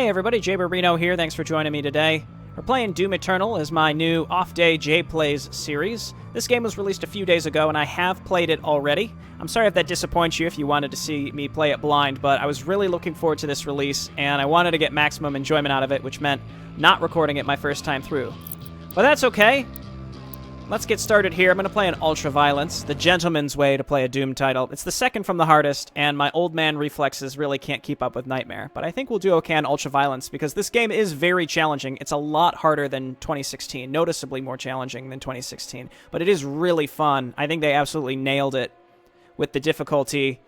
Hey everybody, Jayborino here, thanks for joining me today. We're playing Doom Eternal as my new Off-Day Jay Plays series. This game was released a few days ago, and I have played it already. I'm sorry if that disappoints you if you wanted to see me play it blind, but I was really looking forward to this release, and I wanted to get maximum enjoyment out of it, which meant not recording it my first time through. But that's okay. Let's get started here. I'm going to play an Ultra Violence, the gentleman's way to play a Doom title. It's the second from the hardest, and my old man reflexes really can't keep up with Nightmare. But I think we'll do okay on Ultra Violence, because this game is very challenging. It's a lot harder than 2016, noticeably more challenging than 2016. But it is really fun. I think they absolutely nailed it with the difficulty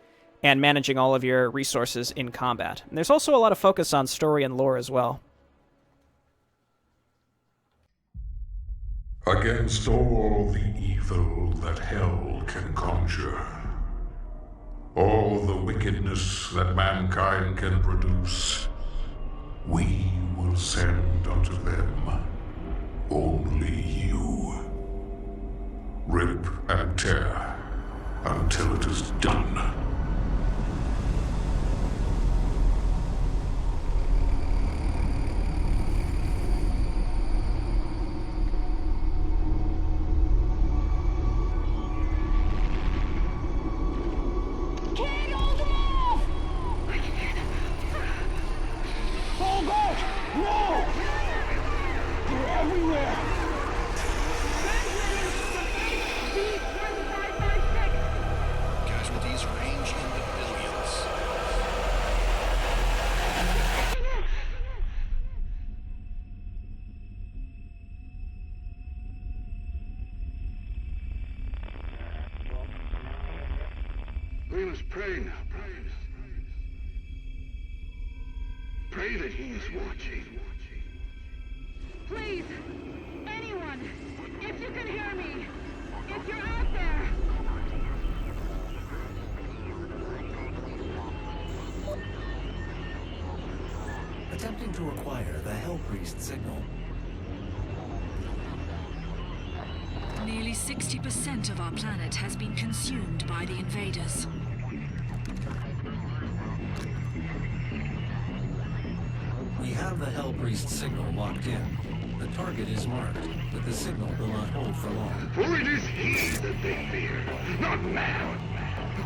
and managing all of your resources in combat. And there's also a lot of focus on story and lore as well. Against all the evil that hell can conjure, all the wickedness that mankind can produce, we will send unto them only you. Rip and tear until it is done. We must pray now, brothers. Pray that he is watching. Please, anyone, if you can hear me, if you're out there. Attempting to acquire the Hell Priest signal. Nearly 60% of our planet has been consumed by the invaders. We have the Hell Priest signal locked in. The target is marked, but the signal will not hold for long. For it is he that they fear, not man,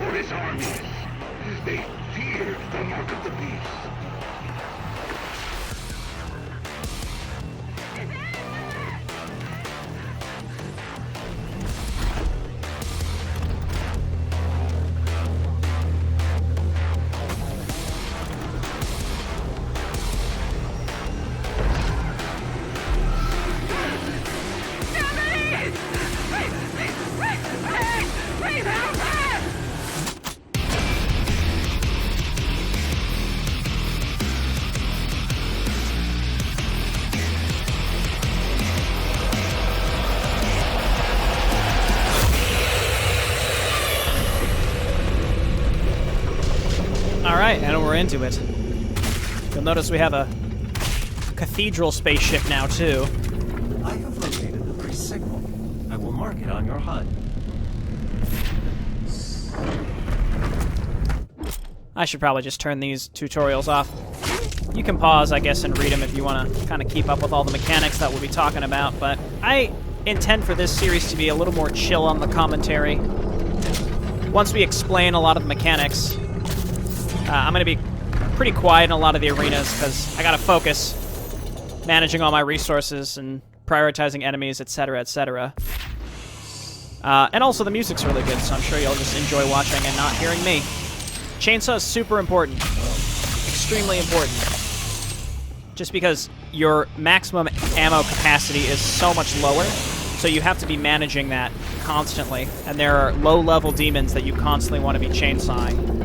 or his armies. They feared the mark of the beast. Alright, and we're into it. You'll notice we have a cathedral spaceship now, too. I have located the priest signal. I will mark it on your HUD. I should probably just turn these tutorials off. You can pause, I guess, and read them if you want to kind of keep up with all the mechanics that we'll be talking about, but I intend for this series to be a little more chill on the commentary. Once we explain a lot of the mechanics, I'm going to be pretty quiet in a lot of the arenas because I got to focus managing all my resources and prioritizing enemies, etc., etc. And also the music's really good, so I'm sure you'll just enjoy watching and not hearing me. Chainsaw is super important. Extremely important. Just because your maximum ammo capacity is so much lower, so you have to be managing that constantly. And there are low-level demons that you constantly want to be chainsawing.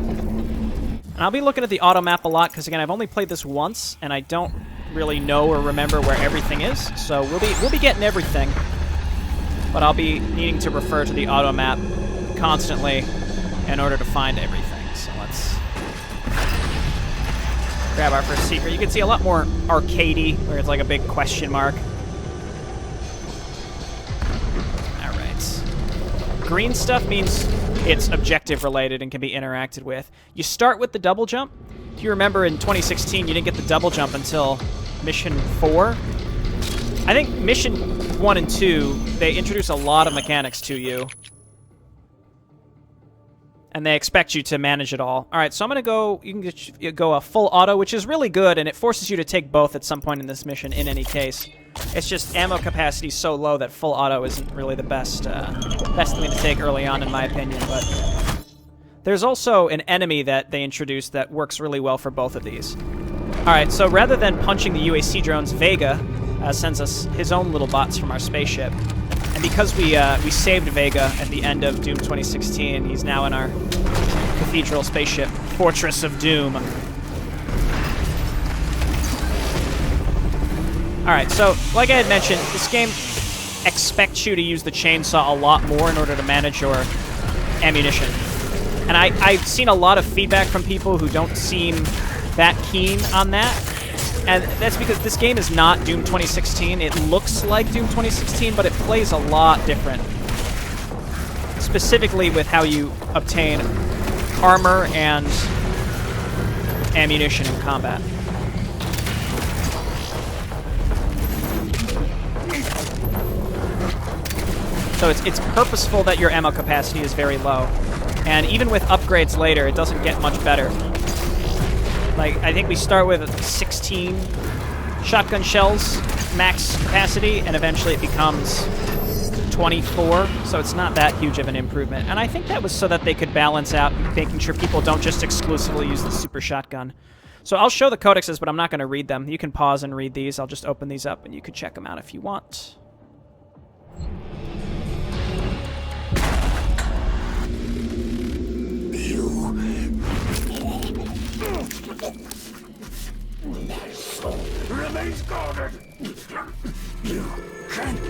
And I'll be looking at the auto map a lot, because again, I've only played this once, and I don't really know or remember where everything is. So we'll be getting everything, but I'll be needing to refer to the auto map constantly in order to find everything. So let's grab our first secret. You can see a lot more arcadey, where it's like a big question mark. All right. Green stuff means it's objective related and can be interacted with. You start with the double jump. If you remember in 2016, you didn't get the double jump until Mission 4. I think Mission 1 and 2, they introduce a lot of mechanics to you. And they expect you to manage it all. All right, so I'm going to go, you can go a full auto, which is really good, and it forces you to take both at some point in this mission in any case. It's just ammo capacity is so low that full auto isn't really the best thing to take early on, in my opinion. But there's also an enemy that they introduced that works really well for both of these. All right, so rather than punching the UAC drones, Vega sends us his own little bots from our spaceship. And because we saved Vega at the end of Doom 2016, he's now in our cathedral spaceship, Fortress of Doom. Alright, so, like I had mentioned, this game expects you to use the chainsaw a lot more in order to manage your ammunition. And I've seen a lot of feedback from people who don't seem that keen on that. And that's because this game is not Doom 2016. It looks like Doom 2016, but it plays a lot different. Specifically with how you obtain armor and ammunition in combat. So it's purposeful that your ammo capacity is very low. And even with upgrades later, it doesn't get much better. Like, I think we start with 16 shotgun shells max capacity, and eventually it becomes 24, so it's not that huge of an improvement. And I think that was so that they could balance out making sure people don't just exclusively use the super shotgun. So I'll show the codexes, but I'm not going to read them. You can pause and read these. I'll just open these up, and you can check them out if you want. My soul remains guarded. You can't.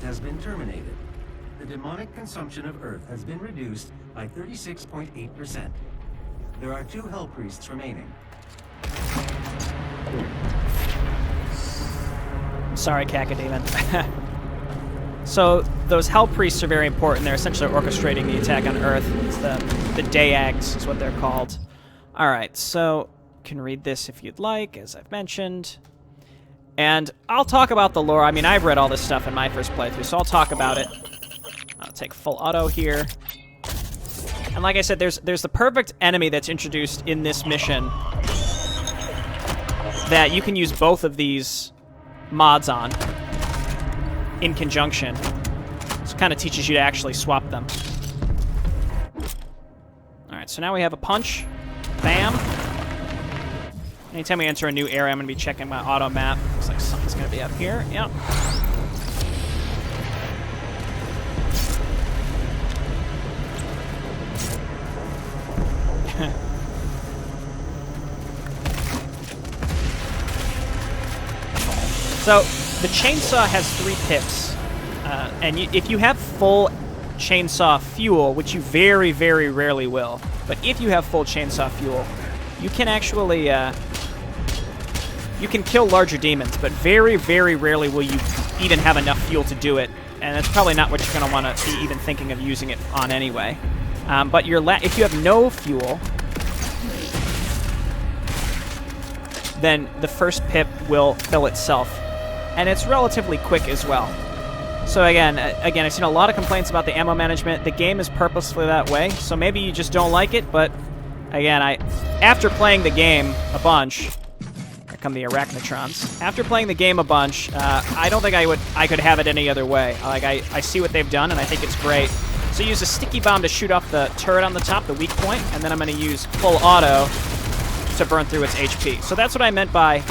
Has been terminated. The demonic consumption of Earth has been reduced by 36.8%. There are 2 Hell Priests remaining. Sorry, Cacodemon. So those Hell Priests are very important. They're essentially orchestrating the attack on Earth. It's the Dayags is what they're called. All right, so you can read this if you'd like, as I've mentioned. And I'll talk about the lore. I mean, I've read all this stuff in my first playthrough, so I'll talk about it. I'll take full auto here. And like I said, there's the perfect enemy that's introduced in this mission that you can use both of these mods on in conjunction. So it kind of teaches you to actually swap them. Alright, so now we have a punch. Bam. Anytime we enter a new area, I'm going to be checking my auto map. Looks like something's going to be up here. Yep. So, the chainsaw has 3 pips. And if you have full chainsaw fuel, which you very, very rarely will, but if you have full chainsaw fuel, you can actually... you can kill larger demons, but very, very rarely will you even have enough fuel to do it, and that's probably not what you're going to want to be even thinking of using it on anyway. But if you have no fuel, then the first pip will fill itself, and it's relatively quick as well. So again, I've seen a lot of complaints about the ammo management. The game is purposefully that way, so maybe you just don't like it, but again, after playing the game a bunch... come the Arachnotrons. After playing the game a bunch, I don't think I could have it any other way. Like, I see what they've done, and I think it's great. So use a sticky bomb to shoot off the turret on the top, the weak point, and then I'm going to use full auto to burn through its HP. So that's what I meant by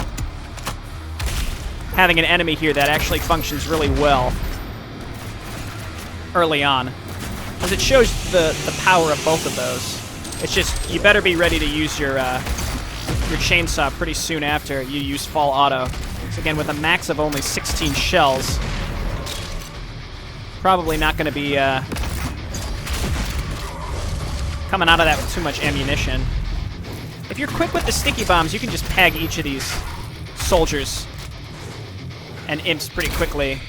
having an enemy here that actually functions really well early on, because it shows the power of both of those. It's just, you better be ready to use your chainsaw pretty soon after you use Fall Auto. So again, with a max of only 16 shells, probably not going to be coming out of that with too much ammunition. If you're quick with the sticky bombs, you can just peg each of these soldiers and imps pretty quickly.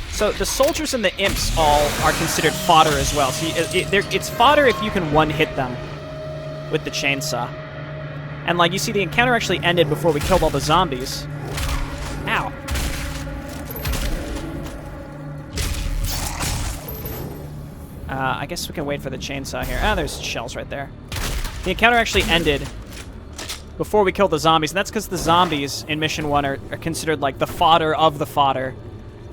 So the soldiers and the imps all are considered fodder as well. So it's fodder if you can one-hit them with the chainsaw. And like you see, the encounter actually ended before we killed all the zombies. Ow. I guess we can wait for the chainsaw here. Ah, there's shells right there. The encounter actually ended before we killed the zombies, and that's because the zombies in Mission 1 are considered like the fodder of the fodder,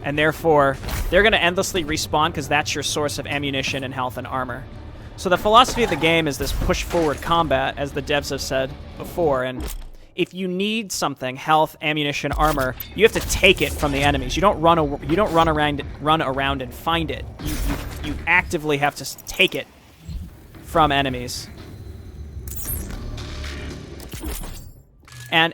and therefore they're going to endlessly respawn because that's your source of ammunition and health and armor. So the philosophy of the game is this push-forward combat, as the devs have said before, and if you need something, health, ammunition, armor, you have to take it from the enemies. You don't run around and find it. You actively have to take it from enemies. And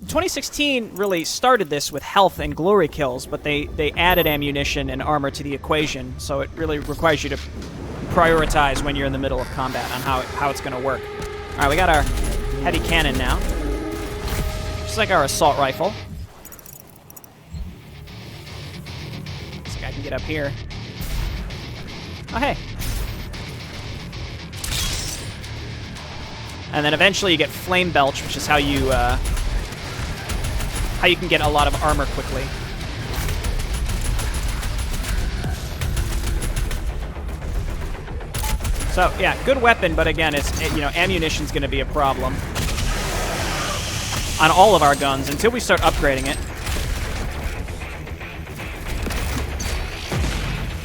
2016 really started this with health and glory kills, but they added ammunition and armor to the equation, so it really requires you to prioritize when you're in the middle of combat on how it's going to work. All right, we got our heavy cannon now, just like our assault rifle. Looks like I can get up here. Oh, hey. And then eventually you get Flame Belch, which is how you can get a lot of armor quickly. So, yeah, good weapon, but again, ammunition's going to be a problem on all of our guns until we start upgrading it.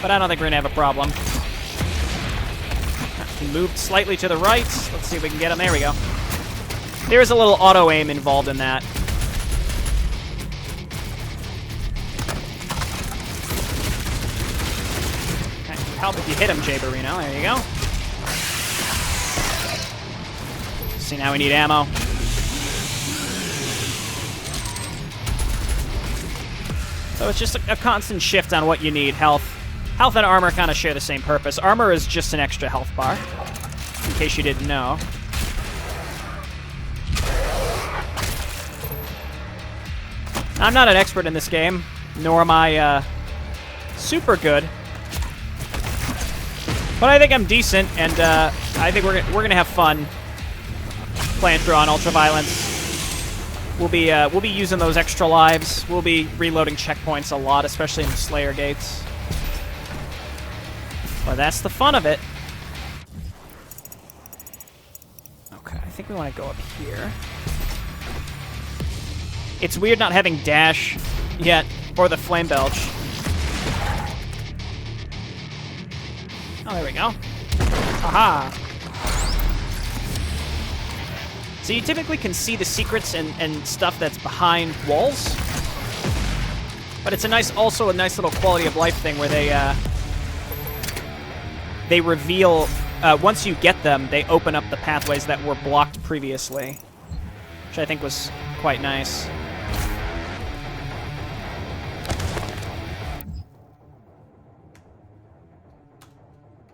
But I don't think we're going to have a problem. He moved slightly to the right. Let's see if we can get him. There we go. There's a little auto-aim involved in that. Okay, help if you hit him, Jayborino. There you go. See, now we need ammo. So it's just a constant shift on what you need. Health and armor kind of share the same purpose. Armor is just an extra health bar, in case you didn't know. I'm not an expert in this game, nor am I super good. But I think I'm decent, and I think we're gonna have fun playing through on Ultraviolence. We'll be using those extra lives. We'll be reloading checkpoints a lot, especially in the Slayer gates. Well, that's the fun of it. Okay, I think we want to go up here. It's weird not having dash yet, or the Flame Belch. Oh, there we go. Aha! So you typically can see the secrets and stuff that's behind walls. But it's also a nice little quality of life thing where they reveal, once you get them, they open up the pathways that were blocked previously, which I think was quite nice.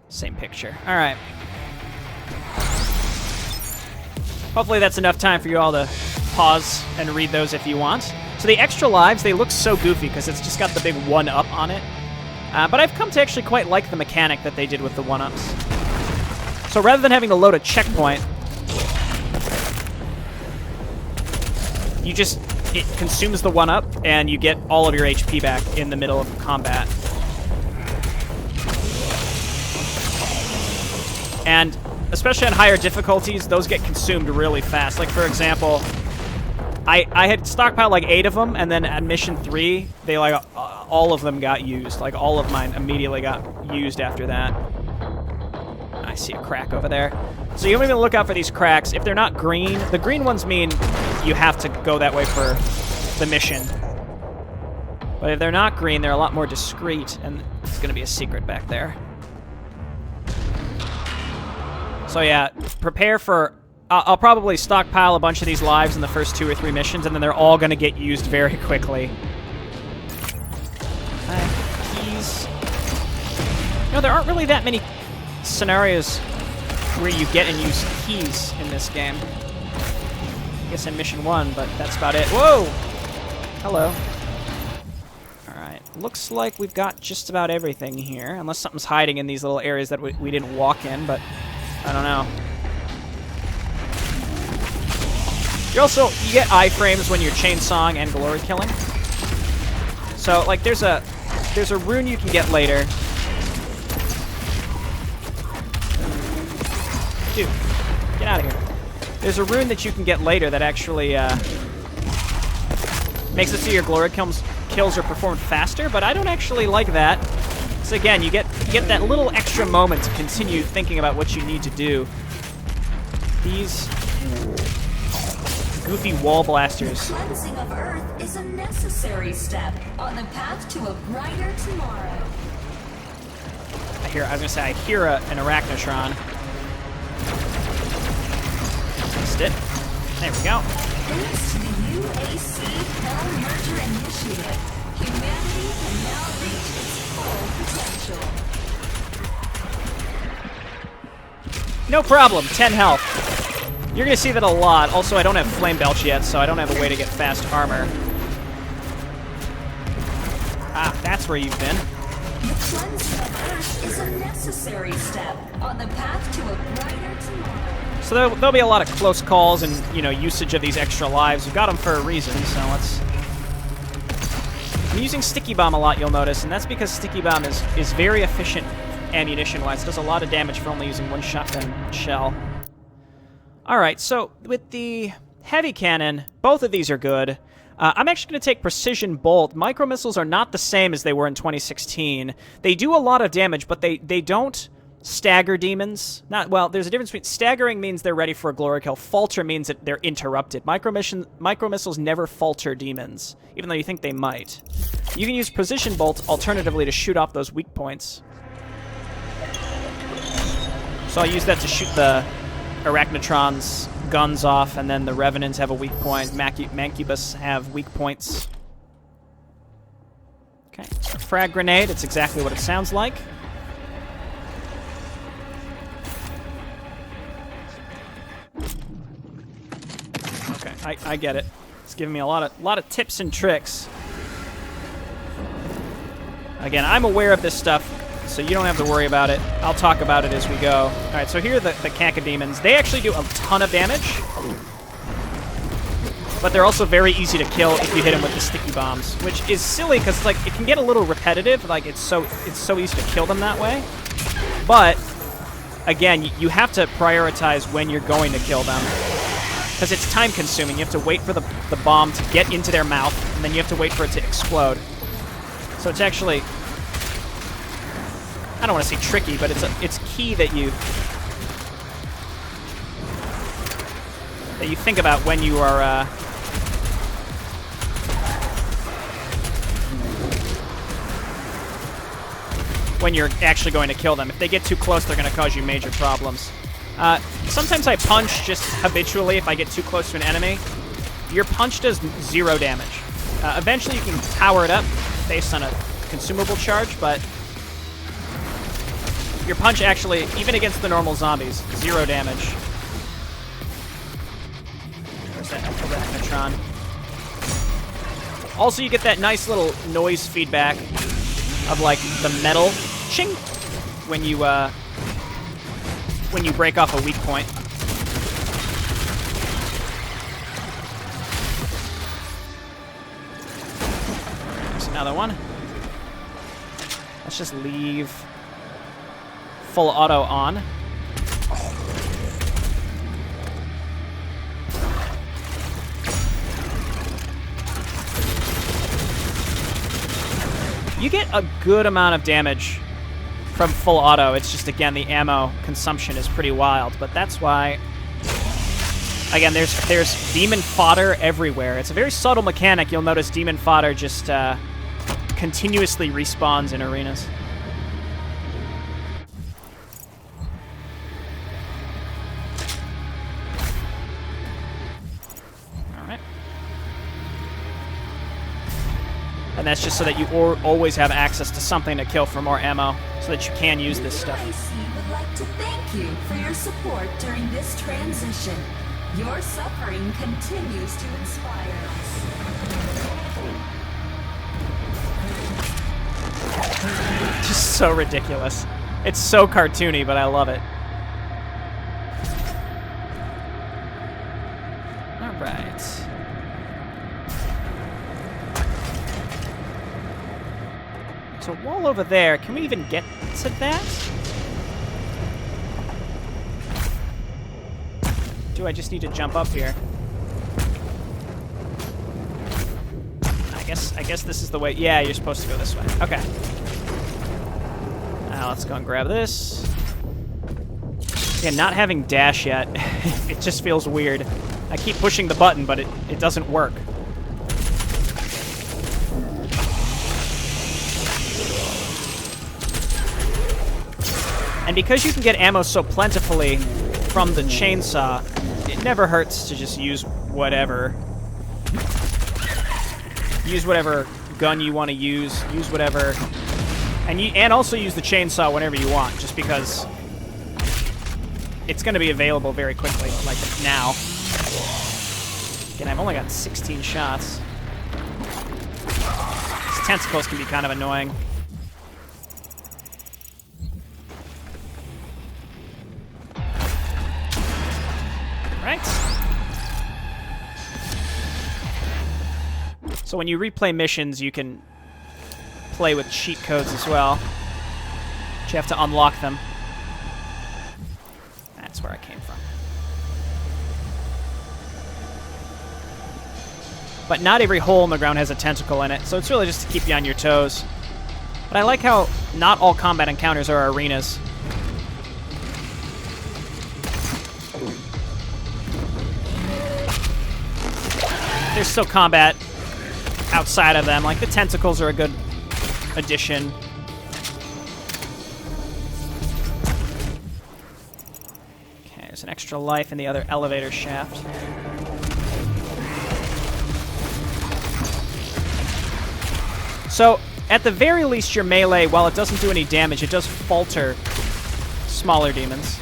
Same picture. All right. Hopefully that's enough time for you all to pause and read those if you want. So the extra lives, they look so goofy because it's just got the big 1-up on it. But I've come to actually quite like the mechanic that they did with the 1-ups. So rather than having to load a checkpoint, it consumes the 1-up and you get all of your HP back in the middle of combat. And especially on higher difficulties, those get consumed really fast. Like, for example, I had stockpiled like 8 of them, and then at Mission 3, they all of them got used. Like, all of mine immediately got used after that. I see a crack over there. So you want to look out for these cracks. If they're not green, the green ones mean you have to go that way for the mission. But if they're not green, they're a lot more discreet, and it's going to be a secret back there. So yeah, prepare for... I'll probably stockpile a bunch of these lives in the first 2 or 3 missions, and then they're all going to get used very quickly. Keys. You know, there aren't really that many scenarios where you get and use keys in this game. I guess in mission 1, but that's about it. Whoa! Hello. Alright, looks like we've got just about everything here, unless something's hiding in these little areas that we didn't walk in, but I don't know. You get iframes when you're chainsawing and glory killing. So, like, there's a rune you can get later. Dude, get out of here. There's a rune that you can get later that actually makes it so your glory kills are performed faster, but I don't actually like that. So again, you get that little extra moment to continue thinking about what you need to do. These goofy wall blasters. The cleansing of Earth is a necessary step on the path to a brighter tomorrow. I hear an arachnotron. Missed it. There we go. Thanks to the UAC Hell Merger Initiative, humanity can now reach its full potential. No problem. 10 health. You're going to see that a lot. Also, I don't have Flame Belch yet, so I don't have a way to get fast armor. Ah, that's where you've been. The cleansing of Earth is a necessary step on the path to a brighter tomorrow. So there'll be a lot of close calls and, you know, usage of these extra lives. We've got them for a reason, so let's... I'm using Sticky Bomb a lot, you'll notice, and that's because Sticky Bomb is very efficient ammunition-wise. It does a lot of damage for only using one shotgun shell. Alright, so with the heavy cannon, both of these are good. I'm actually going to take Precision Bolt. Micro missiles are not the same as they were in 2016. They do a lot of damage, but they don't stagger demons. Well, there's a difference between... Staggering means they're ready for a glory kill. Falter means that they're interrupted. Micro missiles never falter demons, even though you think they might. You can use Precision Bolt alternatively to shoot off those weak points. So I'll use that to shoot the Arachnotron's guns off, and then the Revenants have a weak point. Mancubus have weak points. Okay, so frag grenade. It's exactly what it sounds like. Okay, I get it. It's giving me a lot of tips and tricks. Again, I'm aware of this stuff, so you don't have to worry about it. I'll talk about it as we go. All right, so here are the Cacodemons. They actually do a ton of damage, but they're also very easy to kill if you hit them with the sticky bombs, which is silly because like it can get a little repetitive. Like it's so easy to kill them that way. But again, you have to prioritize when you're going to kill them because it's time consuming. You have to wait for the bomb to get into their mouth, and then you have to wait for it to explode. So it's actually, I don't want to say tricky, but it's key that you think about when you are when you're actually going to kill them. If they get too close, they're going to cause you major problems. Sometimes I punch just habitually if I get too close to an enemy. Your punch does 0 damage. Eventually you can power it up based on a consumable charge, but your punch actually, even against the normal zombies, 0 damage. There's that Arachnotron. Also, you get that nice little noise feedback of like the metal ching when you break off a weak point. There's another one. Let's just leave full auto on. You get a good amount of damage from full auto. It's just, again, the ammo consumption is pretty wild. But that's why, again, there's demon fodder everywhere. It's a very subtle mechanic. You'll notice demon fodder just continuously respawns in arenas. And that's just so that you always have access to something to kill for more ammo, so that you can use this stuff. UAC would like to thank you for your support during this transition. Your suffering continues to inspire us. Just so ridiculous. It's so cartoony, but I love it. All right. So wall over there, can we even get to that? Do I just need to jump up here? I guess this is the way. Yeah, you're supposed to go this way. Okay. Now let's go and grab this. Yeah, not having dash yet, it just feels weird. I keep pushing the button, but it doesn't work. And because you can get ammo so plentifully from the chainsaw, it never hurts to just use whatever. Use whatever gun you want to use whatever. And also use the chainsaw whenever you want, just because it's going to be available very quickly, like now. Again, I've only got 16 shots. These tentacles can be kind of annoying. Right. So when you replay missions, you can play with cheat codes as well. But you have to unlock them. That's where I came from. But not every hole in the ground has a tentacle in it, so it's really just to keep you on your toes. But I like how not all combat encounters are arenas. There's still combat outside of them. Like, the tentacles are a good addition. Okay, there's an extra life in the other elevator shaft. So, at the very least, your melee, while it doesn't do any damage, it does falter smaller demons.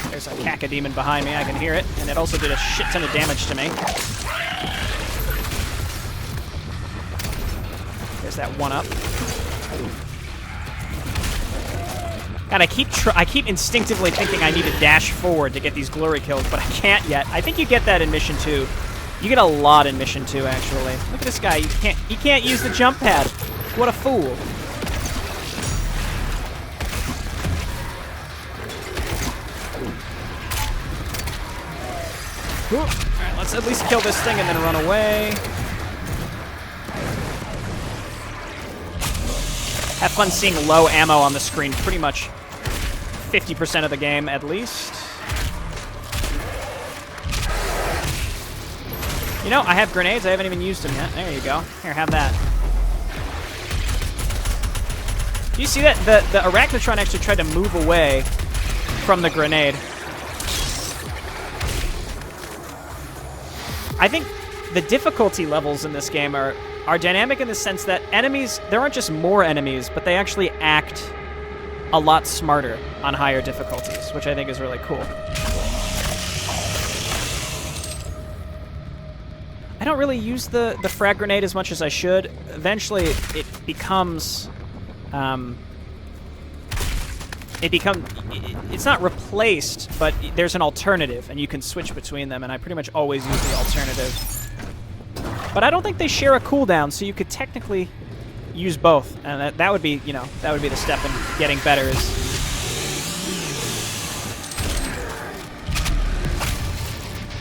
There's a cacodemon behind me, I can hear it, and it also did a shit ton of damage to me. There's that one up. God, I keep instinctively thinking I need to dash forward to get these glory kills, but I can't yet. I think you get that in Mission 2. You get a lot in Mission 2, actually. Look at this guy, he can't use the jump pad. What a fool. Alright, let's at least kill this thing and then run away. Have fun seeing low ammo on the screen pretty much 50% of the game, at least. You know, I have grenades. I haven't even used them yet. There you go. Here, have that. Do you see that? The Arachnotron actually tried to move away from the grenade. I think the difficulty levels in this game are dynamic in the sense that enemies, there aren't just more enemies, but they actually act a lot smarter on higher difficulties, which I think is really cool. I don't really use the frag grenade as much as I should. Eventually, it becomes... it's not replaced, but there's an alternative, and you can switch between them, and I pretty much always use the alternative. But I don't think they share a cooldown, so you could technically use both, and that would be, you know, that would be the step in getting better, is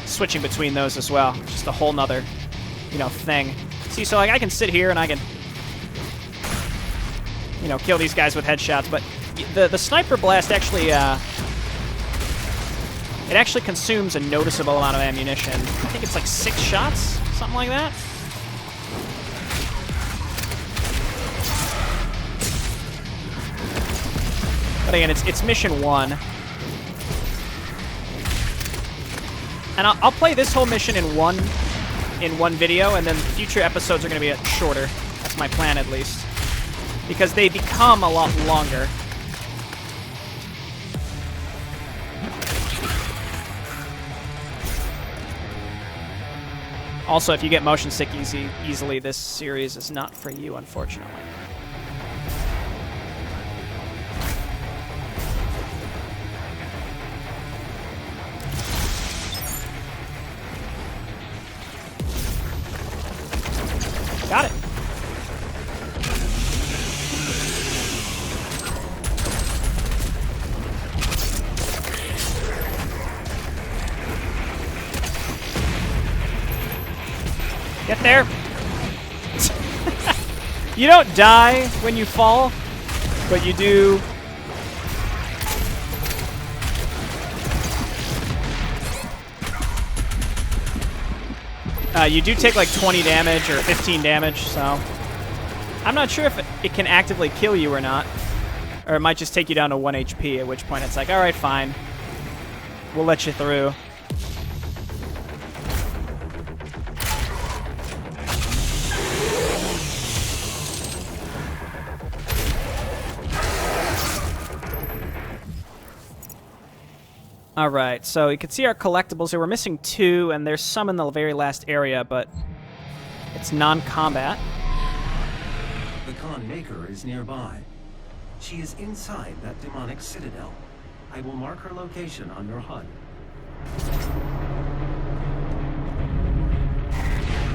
switching between those as well. Just a whole nother, you know, thing. See, so like I can sit here and I can, you know, kill these guys with headshots, but the sniper blast actually, it actually consumes a noticeable amount of ammunition. I think it's like 6 shots, something like that. But again, it's mission 1. And I'll play this whole mission in one video, and then future episodes are going to be shorter. That's my plan, at least. Because they become a lot longer. Also, if you get motion sick easily, this series is not for you, unfortunately. Got it. Get there. You don't die when you fall, but you do. You do take like 20 damage or 15 damage, so I'm not sure if it can actively kill you or not. Or it might just take you down to 1 HP, at which point it's like, alright, fine. We'll let you through. Alright, so you can see our collectibles here. We're missing 2, and there's some in the very last area, but it's non-combat. The Khan Maker is nearby. She is inside that demonic citadel. I will mark her location on your HUD.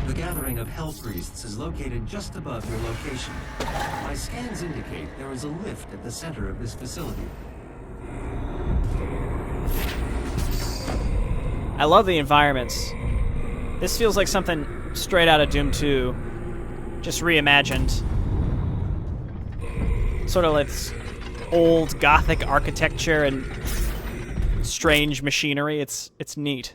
The gathering of Hell Priests is located just above your location. My scans indicate there is a lift at the center of this facility. I love the environments. This feels like something straight out of Doom 2, just reimagined. Sort of like old Gothic architecture and strange machinery. It's neat.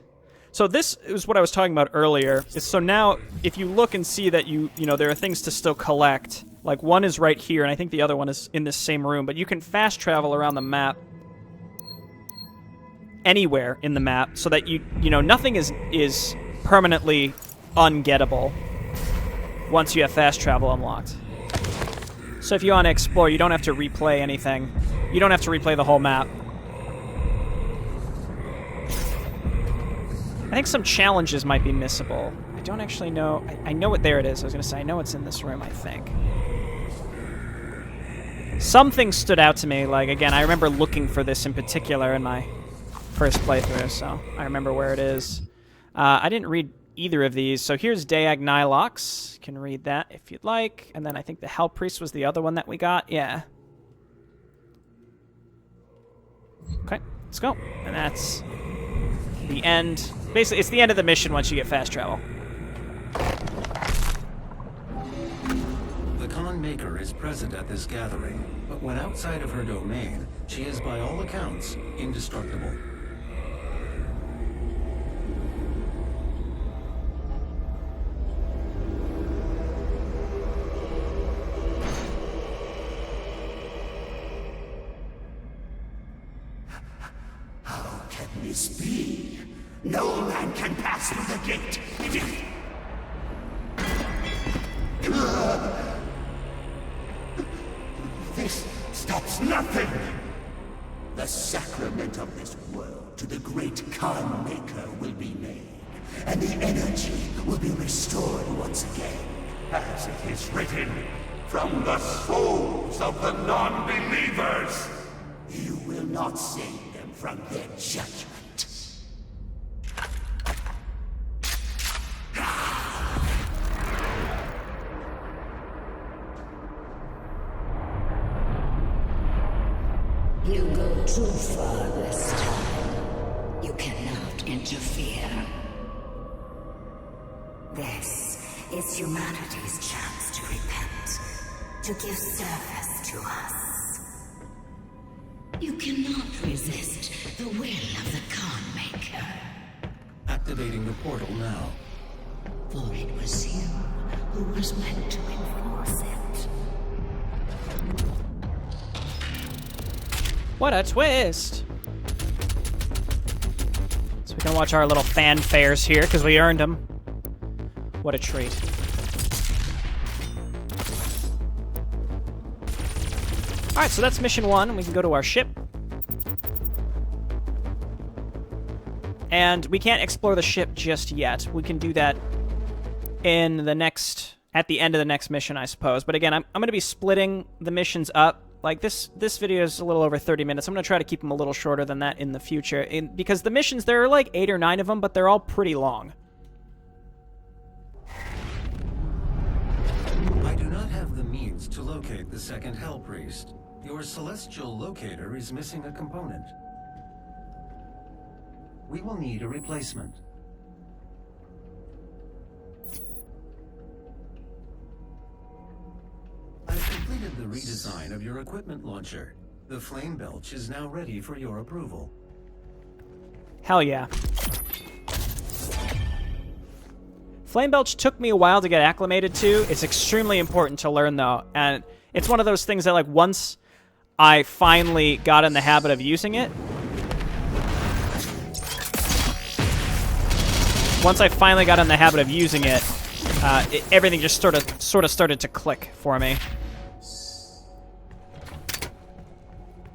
So this is what I was talking about earlier. So now, if you look and see that you know there are things to still collect. Like one is right here, and I think the other one is in this same room. But you can fast travel around the map. Anywhere in the map, so that you know nothing is permanently ungettable once you have fast travel unlocked. So if you want to explore, you don't have to replay anything. You don't have to replay the whole map. I think some challenges might be missable. I don't actually know. I know what there it is. I was going to say, I know it's in this room, I think. Some things stood out to me. Like, again, I remember looking for this in particular in my first playthrough, so I remember where it is. I didn't read either of these, so here's Deag Nylox. You can read that if you'd like. And then I think the Hell Priest was the other one that we got. Yeah. Okay, let's go. And that's the end. Basically, it's the end of the mission once you get fast travel. The Khan Maker is present at this gathering, but when outside of her domain, she is by all accounts indestructible. This be? No man can pass through the gate. This stops nothing. The sacrament of this world to the great Khan Maker will be made, and the energy will be restored once again. As it is written, from the souls of the non-believers, you will not save them from their judgment. You go too far this time. You cannot interfere. This is humanity's chance to repent, to give service to us. You cannot resist the will of the Khan Maker. Activating the portal now. For it was you who was meant to enforce it. What a twist! So we can watch our little fanfares here, because we earned them. What a treat. Alright, so that's mission 1, and we can go to our ship. And we can't explore the ship just yet. We can do that in the next... at the end of the next mission, I suppose. But again, I'm going to be splitting the missions up. Like, this video is a little over 30 minutes. I'm going to try to keep them a little shorter than that in the future. Because the missions, there are like 8 or 9 of them, but they're all pretty long. I do not have the means to locate the second Hell Priest. Your celestial locator is missing a component. We will need a replacement. I've completed the redesign of your equipment launcher. The flame belch is now ready for your approval. Hell yeah. Flame Belch took me a while to get acclimated to. It's extremely important to learn, though. And it's one of those things that, like, once I finally got in the habit of using it... everything just sort of started to click for me.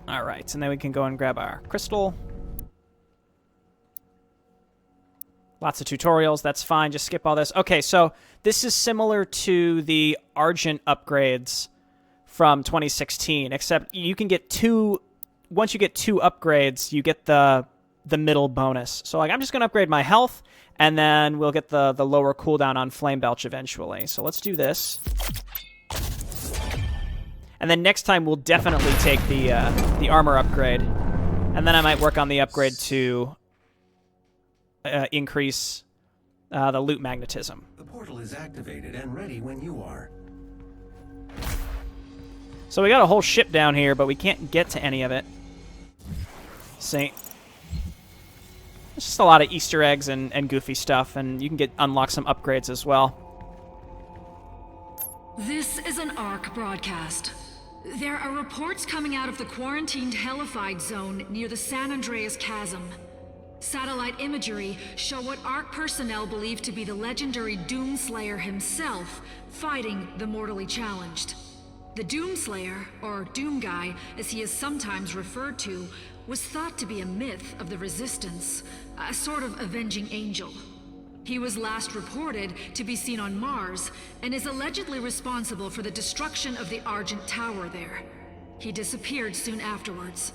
Alright, and then we can go and grab our crystal. Lots of tutorials, that's fine, just skip all this. Okay, so this is similar to the Argent upgrades from 2016, except you can get 2... Once you get 2 upgrades, you get the middle bonus. So, like, I'm just going to upgrade my health, and then we'll get the lower cooldown on Flame Belch eventually. So let's do this. And then next time we'll definitely take the armor upgrade. And then I might work on the upgrade to increase the loot magnetism. The portal is activated and ready when you are. So we got a whole ship down here, but we can't get to any of it. See? It's just a lot of Easter eggs and goofy stuff, and you can unlock some upgrades as well. This is an ARC broadcast. There are reports coming out of the quarantined Hellified zone near the San Andreas Chasm. Satellite imagery show what ARC personnel believe to be the legendary Doomslayer himself fighting the mortally challenged. The Doomslayer, or Doom Guy, as he is sometimes referred to, was thought to be a myth of the Resistance, a sort of avenging angel. He was last reported to be seen on Mars, and is allegedly responsible for the destruction of the Argent Tower there. He disappeared soon afterwards.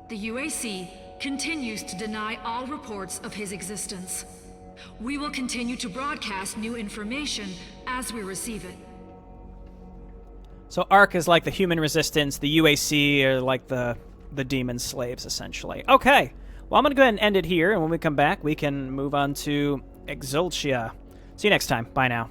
The UAC continues to deny all reports of his existence. We will continue to broadcast new information as we receive it. So ARC is like the human resistance, the UAC are like the demon slaves, essentially. Okay, well, I'm going to go ahead and end it here, and when we come back, we can move on to Exultia. See you next time. Bye now.